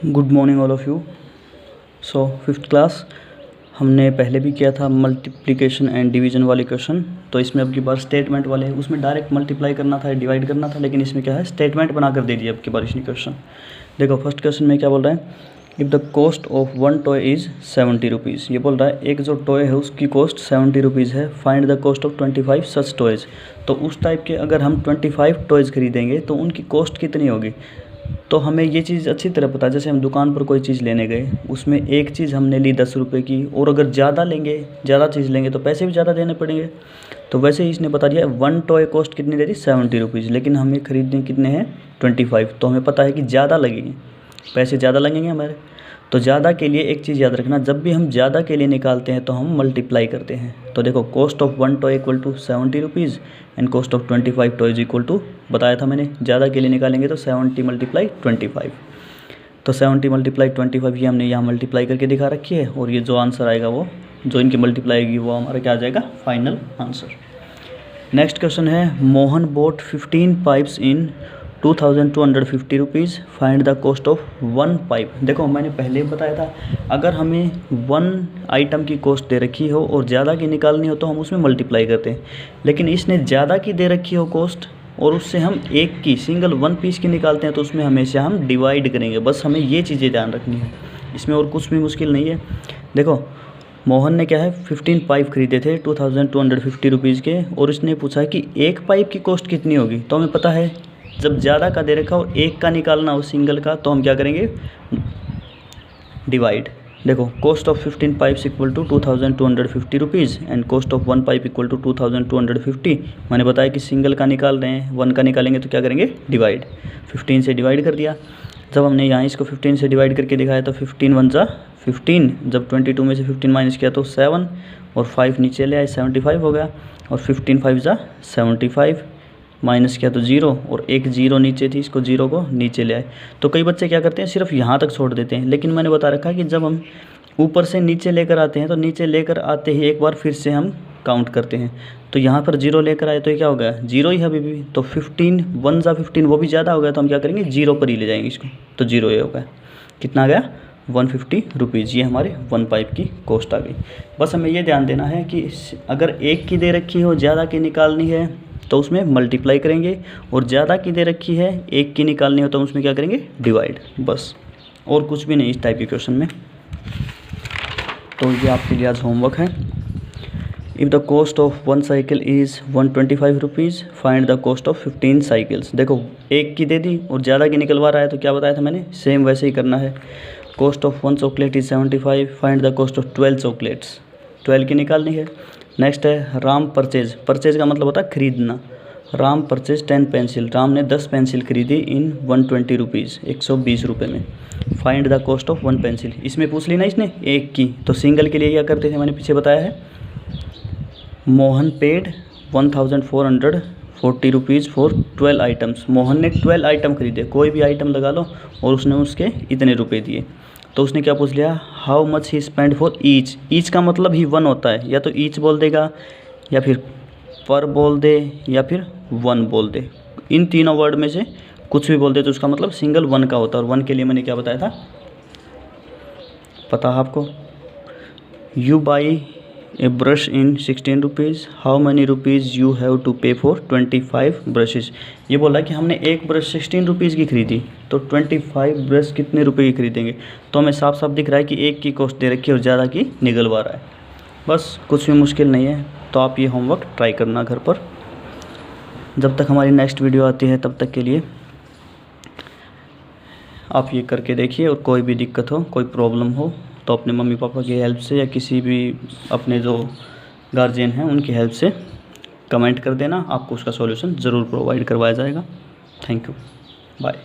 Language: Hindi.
Good morning all of you. So fifth class हमने पहले भी किया था मल्टीप्लिकेशन एंड डिवीजन वाले क्वेश्चन। तो इसमें अब की बार स्टेटमेंट वाले हैं, उसमें डायरेक्ट मल्टीप्लाई करना था, डिवाइड करना था, लेकिन इसमें क्या है स्टेटमेंट बना कर दे दिया अब की बार इसने क्वेश्चन। देखो फर्स्ट क्वेश्चन में क्या बोल रहा है, if the cost of one toy is 70 rupees. ये बोल रहा है एक जो टॉय है उसकी कॉस्ट 70 रुपीज़ है, find the cost of 25 such toys. तो उस टाइप के अगर हम 25 टॉयज़ खरीदेंगे तो उनकी कॉस्ट कितनी होगी। तो हमें ये चीज़ अच्छी तरह पता है, जैसे हम दुकान पर कोई चीज़ लेने गए, उसमें एक चीज़ हमने ली 10 रुपये की, और अगर ज़्यादा लेंगे, ज़्यादा चीज़ लेंगे तो पैसे भी ज़्यादा देने पड़ेंगे। तो वैसे ही इसने बता दिया वन टॉय कॉस्ट कितनी दे दी 70 रुपीज़, लेकिन हमें खरीदने कितने हैं 25। तो हमें पता है कि ज़्यादा लगेंगे, पैसे ज़्यादा लगेंगे हमारे। तो ज़्यादा के लिए एक चीज़ याद रखना, जब भी हम ज़्यादा के लिए निकालते हैं तो हम मल्टीप्लाई करते हैं। तो देखो cost of one toy equal to 70 rupees and cost of 25 toys equal to, बताया था मैंने, ज़्यादा के लिए निकालेंगे तो 70 मल्टीप्लाई 25। तो 70 मल्टीप्लाई 25 ये हमने यहाँ मल्टीप्लाई करके दिखा रखी है, और ये जो आंसर आएगा वो जो इनकी मल्टीप्लाई आएगी वो हमारा क्या आ जाएगा, फाइनल आंसर। नेक्स्ट क्वेश्चन है, Mohan boat 15 pipes in 2250 rupees, find the cost of one pipe. देखो मैंने पहले बताया था, अगर हमें वन आइटम की कॉस्ट दे रखी हो और ज़्यादा की निकालनी हो तो हम उसमें मल्टीप्लाई करते हैं, लेकिन इसने ज़्यादा की दे रखी हो कॉस्ट और उससे हम एक की सिंगल वन पीस की निकालते हैं तो उसमें हमेशा हम डिवाइड करेंगे। बस हमें ये चीज़ें ध्यान रखनी है, इसमें और कुछ भी मुश्किल नहीं है। देखो मोहन ने क्या है 15 पाइप खरीदे थे 2250 रुपीज़ के, और इसने पूछा है कि एक पाइप की कॉस्ट कितनी होगी। तो हमें पता है जब ज़्यादा का दे रखा और एक का निकालना हो सिंगल का, तो हम क्या करेंगे डिवाइड। देखो cost of 15 pipes equal to 2250 rupees and cost of one pipe equal to 2250। मैंने बताया कि सिंगल का निकाल रहे हैं, वन का निकालेंगे तो क्या करेंगे डिवाइड। 15 से डिवाइड कर दिया। जब हमने यहाँ इसको 15 से डिवाइड करके दिखाया तो 15 वन जा 15, जब 22 में से 15 माइनस किया तो 7 और 5 नीचे ले आए 75 हो गया, और 15 5 जा 75, माइनस किया तो 0 और एक 0 नीचे थी, इसको 0 को नीचे ले आए। तो कई बच्चे क्या करते हैं सिर्फ यहाँ तक छोड़ देते हैं, लेकिन मैंने बता रखा है कि जब हम ऊपर से नीचे लेकर आते हैं तो नीचे लेकर आते ही एक बार फिर से हम काउंट करते हैं। तो यहाँ पर 0 लेकर आए तो ये क्या हो गया 0 ही अभी भी। तो 15 वन जा 15 वो भी ज़्यादा हो गया, तो हम क्या करेंगे 0 पर ही ले जाएंगे इसको। तो 0 ये हो गया, कितना आ गया 150 रुपीज़। ये हमारे वन पाइप की कॉस्ट आ गई। बस हमें ये ध्यान देना है कि अगर एक की दे रखी हो ज़्यादा की निकालनी है तो उसमें मल्टीप्लाई करेंगे, और ज़्यादा की दे रखी है एक की निकालनी हो तो उसमें क्या करेंगे डिवाइड, बस और कुछ भी नहीं इस टाइप के क्वेश्चन में। तो ये आपके लिए आज होमवर्क है। If the cost of one cycle is 125 rupees, find the cost of 15 cycles. देखो एक की दे दी और ज़्यादा की निकलवा रहा है तो क्या बताया था मैंने, सेम वैसे ही करना है। Cost of one chocolate is 75, find the cost of 12 chocolates, 12 की निकालनी है। नेक्स्ट है राम परचेज, परचेज का मतलब होता है खरीदना। राम परचेज 10 पेंसिल, राम ने 10 पेंसिल खरीदी इन 120 रुपीज़, 120 रुपये में। Find the cost of one pencil, इसमें पूछ ली ना इसने एक की, तो सिंगल के लिए क्या करते थे मैंने पीछे बताया है, Mohan paid 1440 rupees for 12 items. Mohan ने 12 आइटम खरीदे, कोई भी आइटम लगा लो, और उसने उसके इतने रुपए दिए। तो उसने क्या पूछ लिया, how much he spend for each. Each का मतलब ही वन होता है, या तो ईच बोल देगा या फिर पर बोल दे या फिर वन बोल दे, इन तीनों वर्ड में से कुछ भी बोल दे तो उसका मतलब सिंगल वन का होता है। और वन के लिए मैंने क्या बताया था पता है आपको, you buy a brush in 16 rupees, how many rupees you have to pay for 25 brushes. ये बोला कि हमने एक ब्रश 16 रुपीज़ की खरीदी, तो 25 ब्रश कितने रुपए की खरीदेंगे। तो हमें साफ साफ दिख रहा है कि एक की कॉस्ट दे रखी है और ज़्यादा की निकलवा रहा है। बस कुछ भी मुश्किल नहीं है। तो आप ये होमवर्क ट्राई करना घर पर। जब तक हमारी नेक्स्ट वीडियो आती है तब तक के लिए आप ये करके देखिए, और कोई भी दिक्कत हो, कोई प्रॉब्लम हो तो अपने मम्मी पापा की हेल्प से या किसी भी अपने जो गार्जियन हैं उनकी हेल्प से कमेंट कर देना, आपको उसका सॉल्यूशन ज़रूर प्रोवाइड करवाया जाएगा। Thank you, bye.